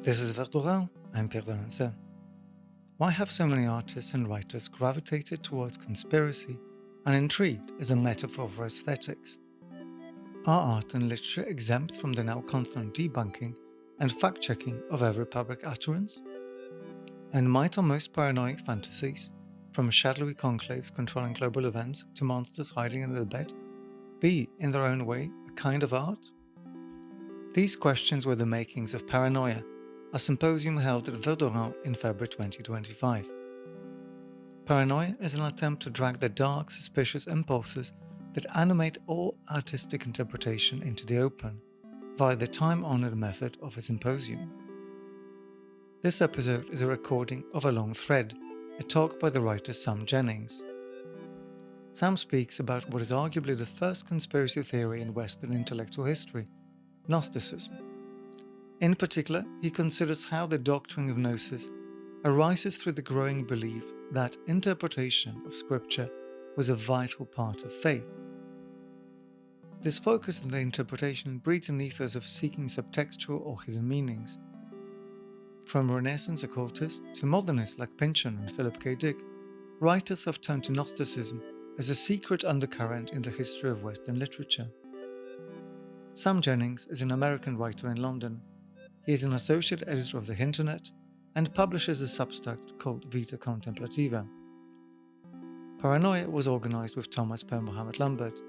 This is Verdurant, I'm Pierre Delancey. Why have so many artists and writers gravitated towards conspiracy and intrigued as a metaphor for aesthetics? Are art and literature exempt from the now constant debunking and fact-checking of every public utterance? And might our most paranoid fantasies, from shadowy conclaves controlling global events to monsters hiding in the bed, be, in their own way, a kind of art? These questions were the makings of Paranoia, a symposium held at Verdurant in February 2025. Paranoia is an attempt to drag the dark, suspicious impulses that animate all artistic interpretation into the open, via the time-honored method of a symposium. This episode is a recording of a long thread, a talk by the writer Sam Jennings. Sam speaks about what is arguably the first conspiracy theory in Western intellectual history, Gnosticism. In particular, he considers how the doctrine of Gnosis arises through the growing belief that interpretation of scripture was a vital part of faith. This focus on the interpretation breeds an ethos of seeking subtextual or hidden meanings. From Renaissance occultists to modernists like Pynchon and Phillip K. writers have turned to Gnosticism as a secret undercurrent in the history of Western literature. Sam Jennigs is an American writer in London. He is an associate editor of The Internet and publishes a Substack called Vita Contemplativa. Paranoia was organized with Thomas Per Mohammed Lambert.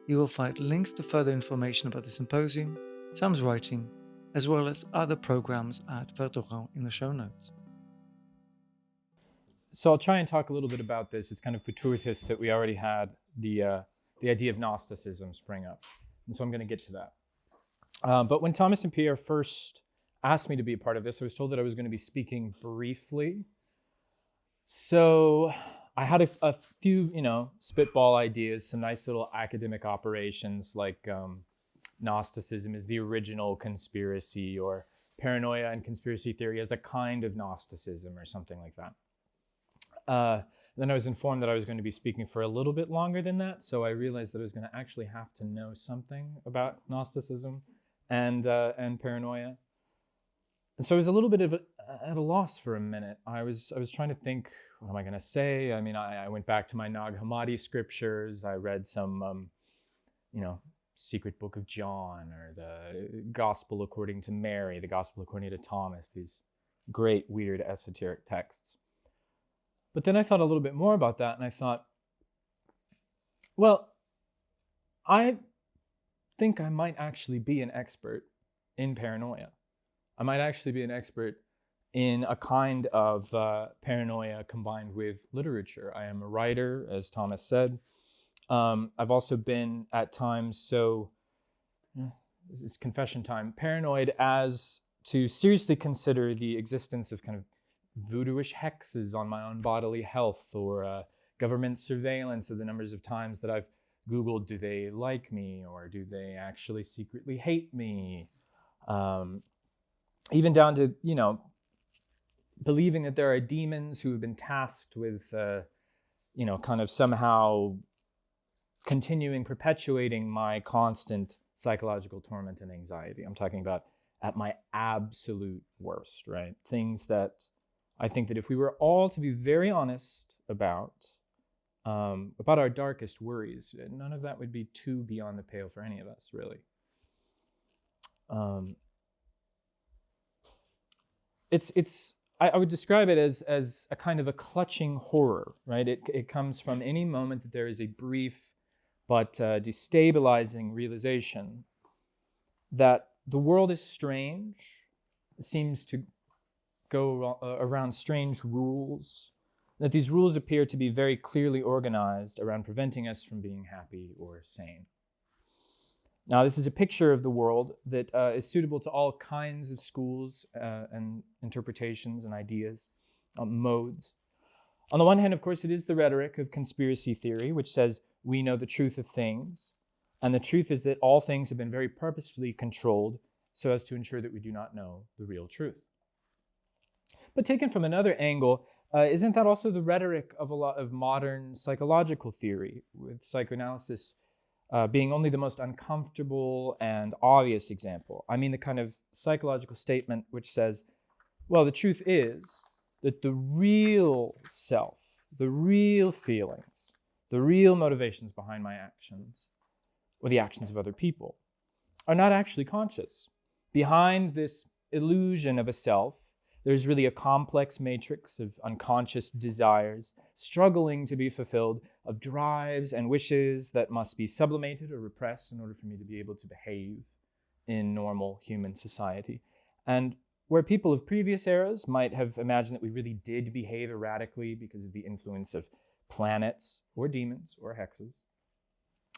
You will find links to further information about the symposium, Sam's writing, as well as other programs at Verdurant in the show notes. So I'll try and talk a little bit about this. It's kind of fortuitous that we already had the idea of Gnosticism spring up. And so I'm going to get to that. But when Thomas and Pierre first asked me to be a part of this, I was told that I was going to be speaking briefly. So I had a few, spitball ideas, some nice little academic operations like Gnosticism is the original conspiracy, or paranoia and conspiracy theory as a kind of Gnosticism, or something like that. Then I was informed that I was going to be speaking for a little bit longer than that, so I realized that I was going to actually have to know something about Gnosticism and paranoia. And so I was a little bit at a loss for a minute. I was trying to think, what am I going to say? I mean, I went back to my Nag Hammadi scriptures. I read some, Secret Book of John, or the Gospel According to Mary, the Gospel According to Thomas, these great, weird, esoteric texts. But then I thought a little bit more about that, and I thought, well, I think I might actually be an expert in paranoia. I might actually be an expert in a kind of paranoia combined with literature. I am a writer, as Thomas said. I've also been at times this is confession time, paranoid as to seriously consider the existence of kind of voodooish hexes on my own bodily health, or government surveillance of the numbers of times that I've Googled, do they like me, or do they actually secretly hate me? Even down to, believing that there are demons who have been tasked with, kind of somehow perpetuating my constant psychological torment and anxiety. I'm talking about at my absolute worst, right? Things that I think that if we were all to be very honest about our darkest worries, none of that would be too beyond the pale for any of us, really. I would describe it as a kind of a clutching horror, right? It comes from any moment that there is a brief but destabilizing realization that the world is strange, seems to go around strange rules, that these rules appear to be very clearly organized around preventing us from being happy or sane. Now, this is a picture of the world that is suitable to all kinds of schools and interpretations and ideas, modes. On the one hand, of course, it is the rhetoric of conspiracy theory, which says we know the truth of things, and the truth is that all things have been very purposefully controlled so as to ensure that we do not know the real truth. But taken from another angle, isn't that also the rhetoric of a lot of modern psychological theory, with psychoanalysis being only the most uncomfortable and obvious example. I mean the kind of psychological statement which says, well, the truth is that the real self, the real feelings, the real motivations behind my actions, or the actions of other people, are not actually conscious. Behind this illusion of a self, there's really a complex matrix of unconscious desires struggling to be fulfilled, of drives and wishes that must be sublimated or repressed in order for me to be able to behave in normal human society. And where people of previous eras might have imagined that we really did behave erratically because of the influence of planets or demons or hexes,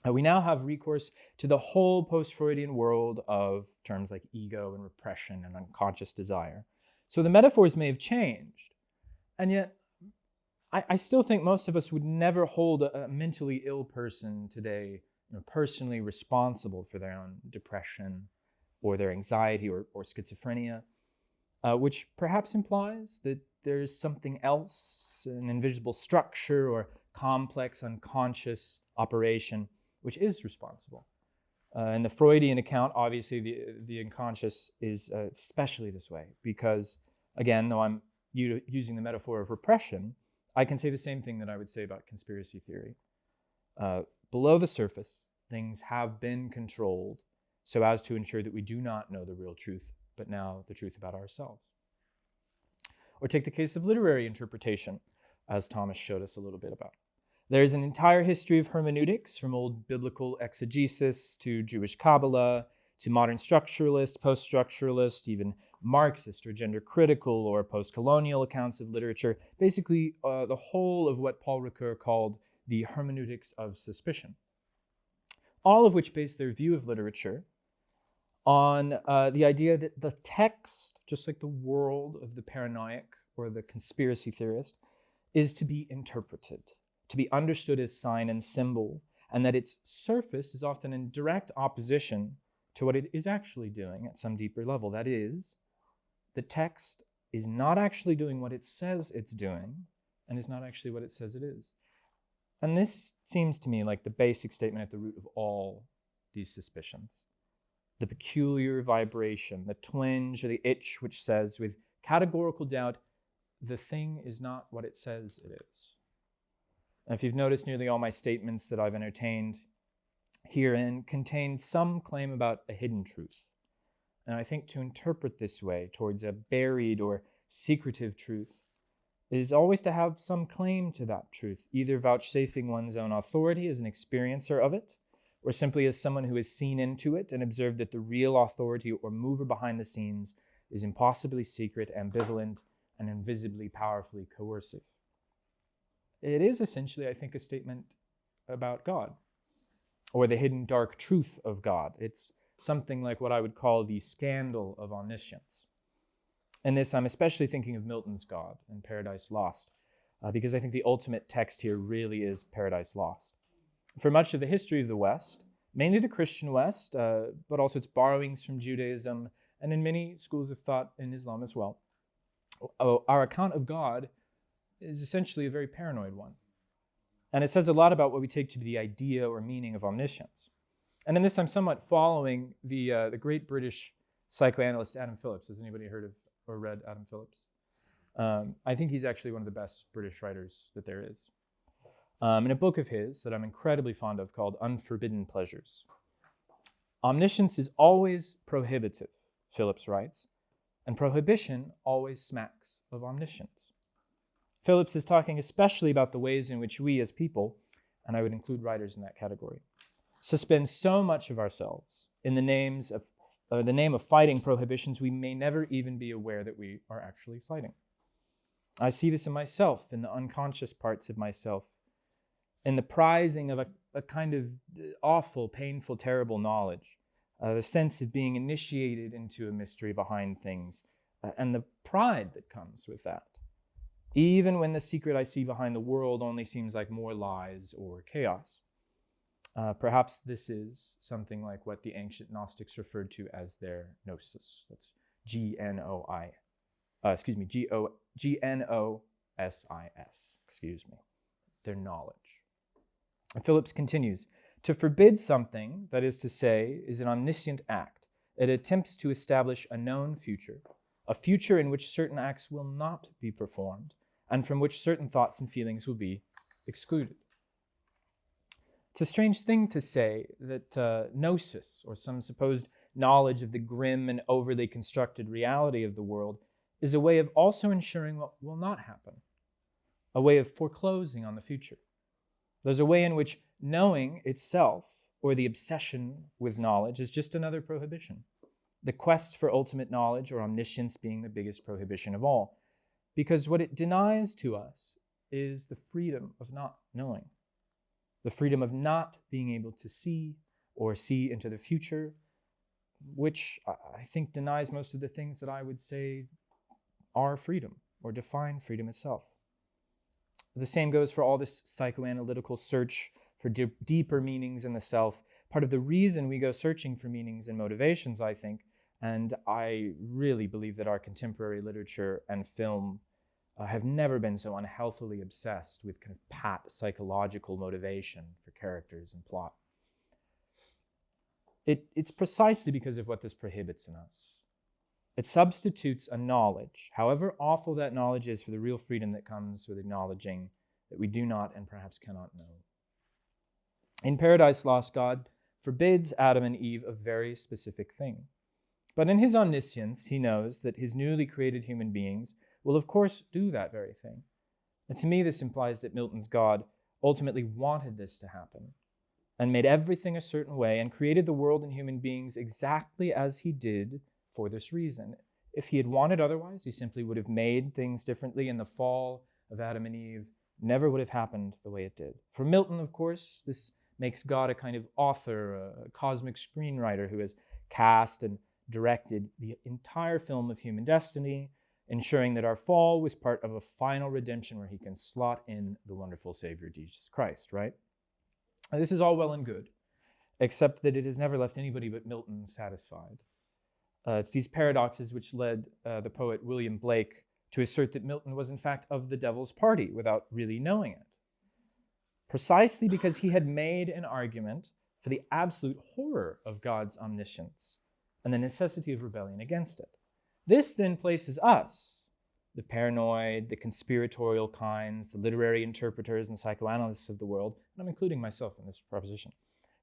we now have recourse to the whole post-Freudian world of terms like ego and repression and unconscious desire. So the metaphors may have changed, and yet I still think most of us would never hold a mentally ill person today personally responsible for their own depression or their anxiety or schizophrenia, which perhaps implies that there's something else, an invisible structure or complex unconscious operation, which is responsible. In the Freudian account, obviously the unconscious is especially this way because, again, though I'm using the metaphor of repression, I can say the same thing that I would say about conspiracy theory. Below the surface, things have been controlled so as to ensure that we do not know the real truth, but now the truth about ourselves. Or take the case of literary interpretation, as Thomas showed us a little bit about. There's an entire history of hermeneutics, from old biblical exegesis to Jewish Kabbalah, to modern structuralist, post-structuralist, even Marxist or gender-critical or post-colonial accounts of literature, basically the whole of what Paul Ricoeur called the hermeneutics of suspicion, all of which base their view of literature on the idea that the text, just like the world of the paranoiac or the conspiracy theorist, is to be interpreted, to be understood as sign and symbol, and that its surface is often in direct opposition to what it is actually doing at some deeper level. That is, the text is not actually doing what it says it's doing, and is not actually what it says it is. And this seems to me like the basic statement at the root of all these suspicions. The peculiar vibration, the twinge or the itch which says with categorical doubt, the thing is not what it says it is. And if you've noticed, nearly all my statements that I've entertained herein contain some claim about a hidden truth. And I think to interpret this way towards a buried or secretive truth is always to have some claim to that truth, either vouchsafing one's own authority as an experiencer of it, or simply as someone who has seen into it and observed that the real authority or mover behind the scenes is impossibly secret, ambivalent, and invisibly powerfully coercive. It is essentially, I think, a statement about God, or the hidden dark truth of God. It's something like what I would call the scandal of omniscience. In this, I'm especially thinking of Milton's God in Paradise Lost, because I think the ultimate text here really is Paradise Lost. For much of the history of the West, mainly the Christian West, but also its borrowings from Judaism, and in many schools of thought in Islam as well, our account of God is essentially a very paranoid one. And it says a lot about what we take to be the idea or meaning of omniscience. And in this, I'm somewhat following the great British psychoanalyst Adam Phillips. Has anybody heard of or read Adam Phillips? I think he's actually one of the best British writers that there is. In a book of his that I'm incredibly fond of called Unforbidden Pleasures. Omniscience is always prohibitive, Phillips writes, and prohibition always smacks of omniscience. Phillips is talking especially about the ways in which we as people, and I would include writers in that category, suspend so much of ourselves in the name of fighting prohibitions we may never even be aware that we are actually fighting. I see this in myself, in the unconscious parts of myself, in the prizing of a kind of awful, painful, terrible knowledge, the sense of being initiated into a mystery behind things, and the pride that comes with that. Even when the secret I see behind the world only seems like more lies or chaos. Perhaps this is something like what the ancient Gnostics referred to as their Gnosis. That's Gnosis, their knowledge. Phillips continues To forbid something, that is to say, is an omniscient act. It attempts to establish a known future, a future in which certain acts will not be performed, and from which certain thoughts and feelings will be excluded. It's a strange thing to say that Gnosis, or some supposed knowledge of the grim and overly constructed reality of the world, is a way of also ensuring what will not happen, a way of foreclosing on the future. There's a way in which knowing itself, or the obsession with knowledge, is just another prohibition. The quest for ultimate knowledge or omniscience being the biggest prohibition of all. Because what it denies to us is the freedom of not knowing. The freedom of not being able to see or see into the future, which I think denies most of the things that I would say are freedom or define freedom itself. The same goes for all this psychoanalytical search for deeper meanings in the self. Part of the reason we go searching for meanings and motivations, I think, and I really believe that our contemporary literature and film have never been so unhealthily obsessed with kind of pat psychological motivation for characters and plot. It's precisely because of what this prohibits in us. It substitutes a knowledge, however awful that knowledge is, for the real freedom that comes with acknowledging that we do not and perhaps cannot know. In Paradise Lost, God forbids Adam and Eve a very specific thing. But in his omniscience, he knows that his newly created human beings will of course do that very thing. And to me, this implies that Milton's God ultimately wanted this to happen and made everything a certain way and created the world and human beings exactly as he did for this reason. If he had wanted otherwise, he simply would have made things differently, and the fall of Adam and Eve never would have happened the way it did. For Milton, of course, this makes God a kind of author, a cosmic screenwriter who has cast and directed the entire film of human destiny, ensuring that our fall was part of a final redemption where he can slot in the wonderful Savior Jesus Christ, right? And this is all well and good, except that it has never left anybody but Milton satisfied. It's these paradoxes which led the poet William Blake to assert that Milton was in fact of the devil's party without really knowing it. Precisely because he had made an argument for the absolute horror of God's omniscience and the necessity of rebellion against it. This then places us, the paranoid, the conspiratorial kinds, the literary interpreters and psychoanalysts of the world, and I'm including myself in this proposition,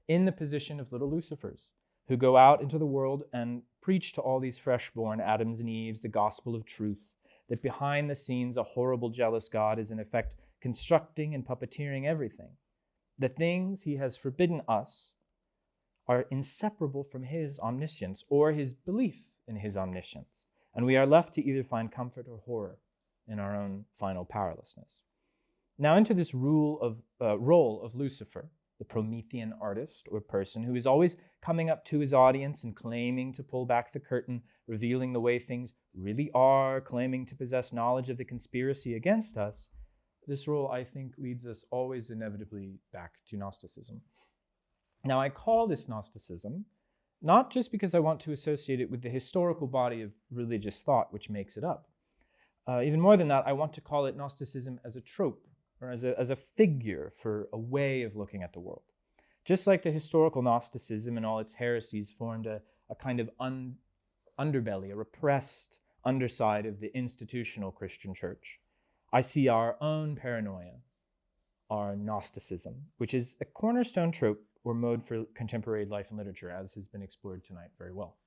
in the position of little Lucifers, who go out into the world and preach to all these fresh-born Adams and Eves the gospel of truth, that behind the scenes a horrible, jealous God is in effect constructing and puppeteering everything. The things he has forbidden us are inseparable from his omniscience or his belief in his omniscience, and we are left to either find comfort or horror in our own final powerlessness. Now into this role of Lucifer, the Promethean artist or person who is always coming up to his audience and claiming to pull back the curtain, revealing the way things really are, claiming to possess knowledge of the conspiracy against us, this role, I think, leads us always inevitably back to Gnosticism. Now, I call this Gnosticism not just because I want to associate it with the historical body of religious thought which makes it up. Even more than that, I want to call it Gnosticism as a trope, or as a figure for a way of looking at the world. Just like the historical Gnosticism and all its heresies formed a kind of underbelly, a repressed underside of the institutional Christian church, I see our own paranoia, our Gnosticism, which is a cornerstone trope or mode for contemporary life and literature, as has been explored tonight very well,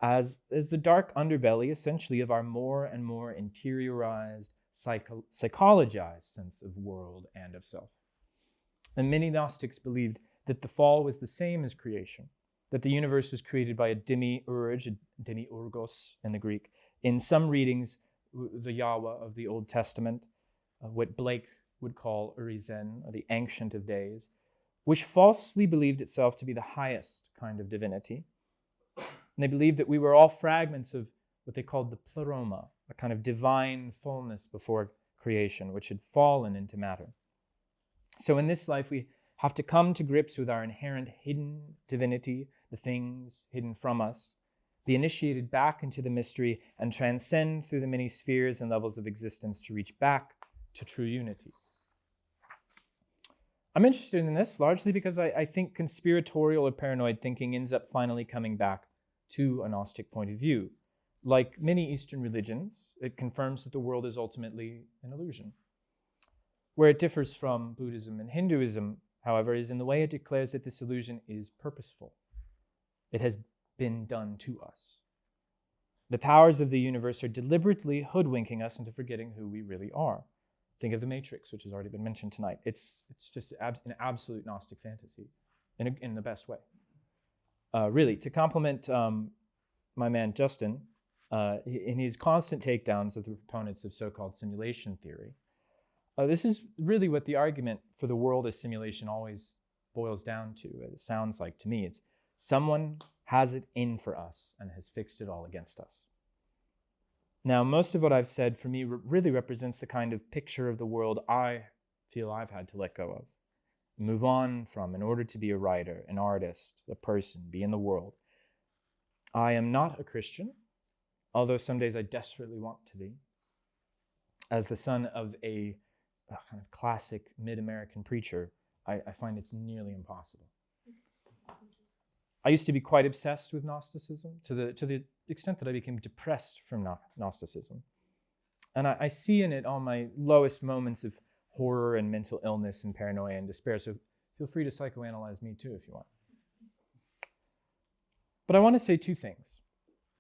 as the dark underbelly, essentially, of our more and more interiorized, psychologized sense of world and of self. And many Gnostics believed that the fall was the same as creation, that the universe was created by a demiurge, a demiurgos in the Greek. In some readings, the Yahweh of the Old Testament, what Blake would call Urizen, or the Ancient of Days, which falsely believed itself to be the highest kind of divinity. And they believed that we were all fragments of what they called the pleroma, a kind of divine fullness before creation, which had fallen into matter. So in this life, we have to come to grips with our inherent hidden divinity, the things hidden from us, be initiated back into the mystery, and transcend through the many spheres and levels of existence to reach back to true unity. I'm interested in this largely because I think conspiratorial or paranoid thinking ends up finally coming back to a Gnostic point of view. Like many Eastern religions, it confirms that the world is ultimately an illusion. Where it differs from Buddhism and Hinduism, however, is in the way it declares that this illusion is purposeful. It has been done to us. The powers of the universe are deliberately hoodwinking us into forgetting who we really are. Think of the Matrix, which has already been mentioned tonight. It's just an absolute Gnostic fantasy in the best way. Really, to complement my man Justin, in his constant takedowns of the proponents of so-called simulation theory, this is really what the argument for the world as simulation always boils down to. It sounds like to me, it's someone has it in for us and has fixed it all against us. Now, most of what I've said for me really represents the kind of picture of the world I feel I've had to let go of, move on from in order to be a writer, an artist, a person, be in the world. I am not a Christian, although some days I desperately want to be. As the son of a kind of classic mid-American preacher, I find it's nearly impossible. I used to be quite obsessed with Gnosticism to the extent that I became depressed from Gnosticism. And I see in it all my lowest moments of horror and mental illness and paranoia and despair, so feel free to psychoanalyze me too if you want. But I want to say two things.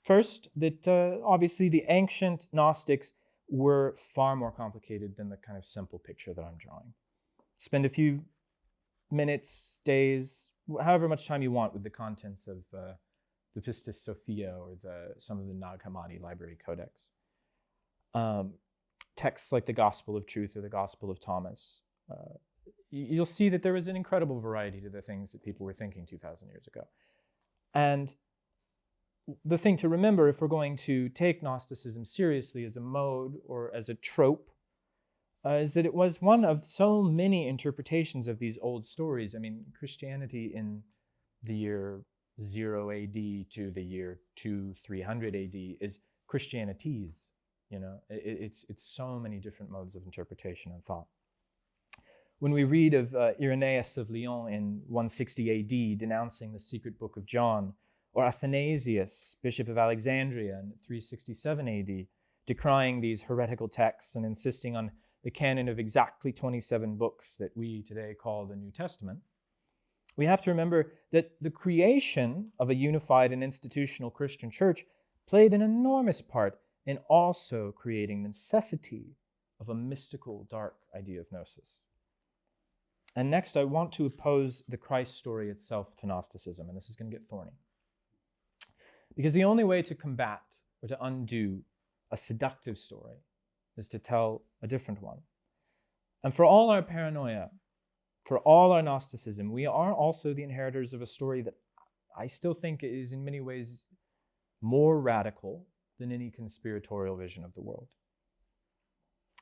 First, that obviously the ancient Gnostics were far more complicated than the kind of simple picture that I'm drawing. Spend a few minutes, days, however much time you want with the contents of the Pistis Sophia or some of the Nag Hammadi library codex. Texts like the Gospel of Truth or the Gospel of Thomas. You'll see that there was an incredible variety to the things that people were thinking 2,000 years ago. And the thing to remember, if we're going to take Gnosticism seriously as a mode or as a trope, is that it was one of so many interpretations of these old stories. I mean, Christianity in the year 0 AD to the year 300 AD is Christianities. You know, it's so many different modes of interpretation and thought. When we read of Irenaeus of Lyon in 160 AD denouncing the secret book of John, or Athanasius, Bishop of Alexandria in 367 AD, decrying these heretical texts and insisting on the canon of exactly 27 books that we today call the New Testament, we have to remember that the creation of a unified and institutional Christian church played an enormous part in also creating the necessity of a mystical, dark idea of Gnosis. And next, I want to oppose the Christ story itself to Gnosticism, and this is going to get thorny. Because the only way to combat or to undo a seductive story is to tell a different one. And for all our paranoia, for all our Gnosticism, we are also the inheritors of a story that I still think is in many ways more radical than any conspiratorial vision of the world.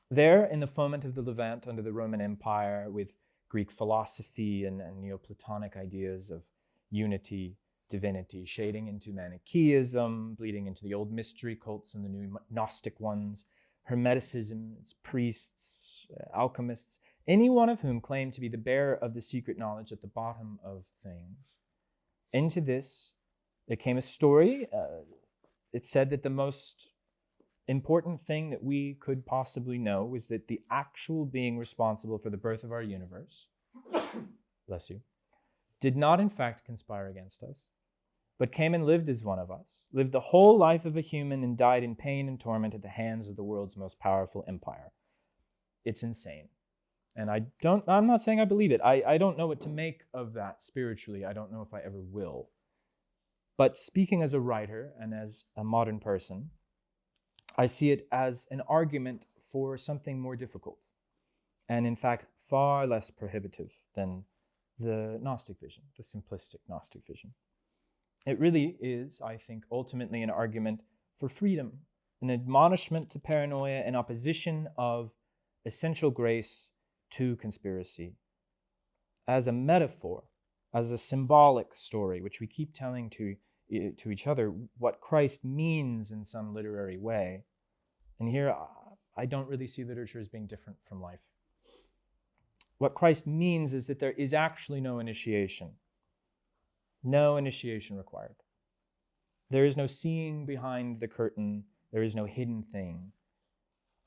There, in the foment of the Levant under the Roman Empire, with Greek philosophy and Neoplatonic ideas of unity, divinity, shading into Manichaeism, bleeding into the old mystery cults and the new Gnostic ones, Hermeticism, its priests, alchemists, any one of whom claimed to be the bearer of the secret knowledge at the bottom of things. Into this, there came a story. It said that the most important thing that we could possibly know was that the actual being responsible for the birth of our universe, bless you, did not in fact conspire against us, but came and lived as one of us, lived the whole life of a human and died in pain and torment at the hands of the world's most powerful empire. It's insane. And I'm not saying I believe it. I don't know what to make of that spiritually. I don't know if I ever will. But speaking as a writer and as a modern person, I see it as an argument for something more difficult, and in fact, far less prohibitive than the Gnostic vision, the simplistic Gnostic vision. It really is, I think, ultimately an argument for freedom, an admonishment to paranoia, an opposition of essential grace to conspiracy, as a metaphor, as a symbolic story, which we keep telling to each other what Christ means in some literary way. And here, I don't really see literature as being different from life. What Christ means is that there is actually no initiation. No initiation required. There is no seeing behind the curtain. There is no hidden thing.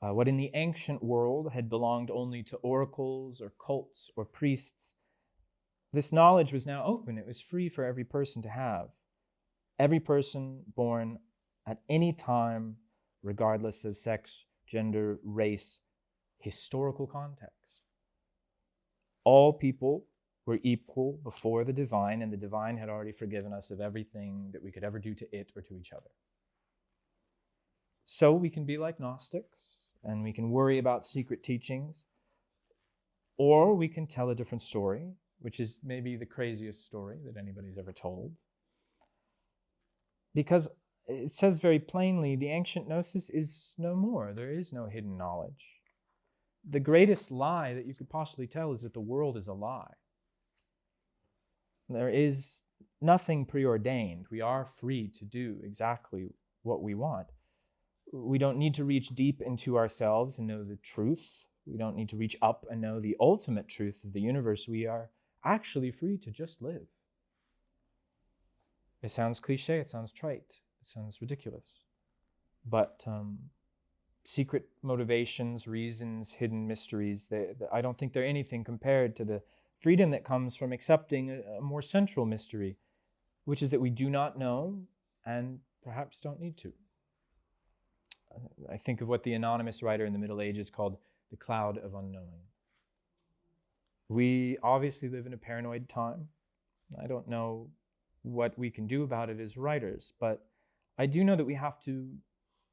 What in the ancient world had belonged only to oracles or cults or priests, this knowledge was now open. It was free for every person to have. Every person born at any time, regardless of sex, gender, race, historical context. All people were equal before the divine, and the divine had already forgiven us of everything that we could ever do to it or to each other. So we can be like Gnostics, and we can worry about secret teachings, or we can tell a different story, which is maybe the craziest story that anybody's ever told. Because it says very plainly, the ancient Gnosis is no more. There is no hidden knowledge. The greatest lie that you could possibly tell is that the world is a lie. There is nothing preordained. We are free to do exactly what we want. We don't need to reach deep into ourselves and know the truth. We don't need to reach up and know the ultimate truth of the universe. We are actually free to just live. It sounds cliche, it sounds trite, it sounds ridiculous. But secret motivations, reasons, hidden mysteries, I don't think they're anything compared to the freedom that comes from accepting a more central mystery, which is that we do not know and perhaps don't need to. I think of what the anonymous writer in the Middle Ages called the cloud of unknowing. We obviously live in a paranoid time. I don't know what we can do about it as writers, but I do know that we have to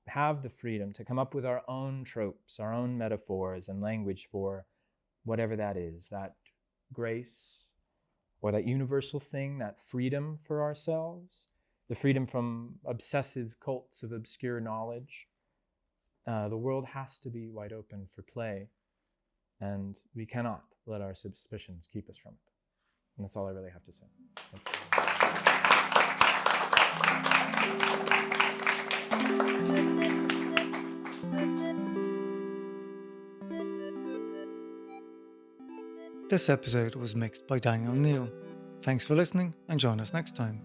have the freedom to come up with our own tropes, our own metaphors and language for whatever that is, that grace or that universal thing, that freedom for ourselves, the freedom from obsessive cults of obscure knowledge. The world has to be wide open for play, and we cannot let our suspicions keep us from it. And that's all I really have to say. Thank you. This episode was mixed by Daniel Neal. Thanks for listening, and join us next time.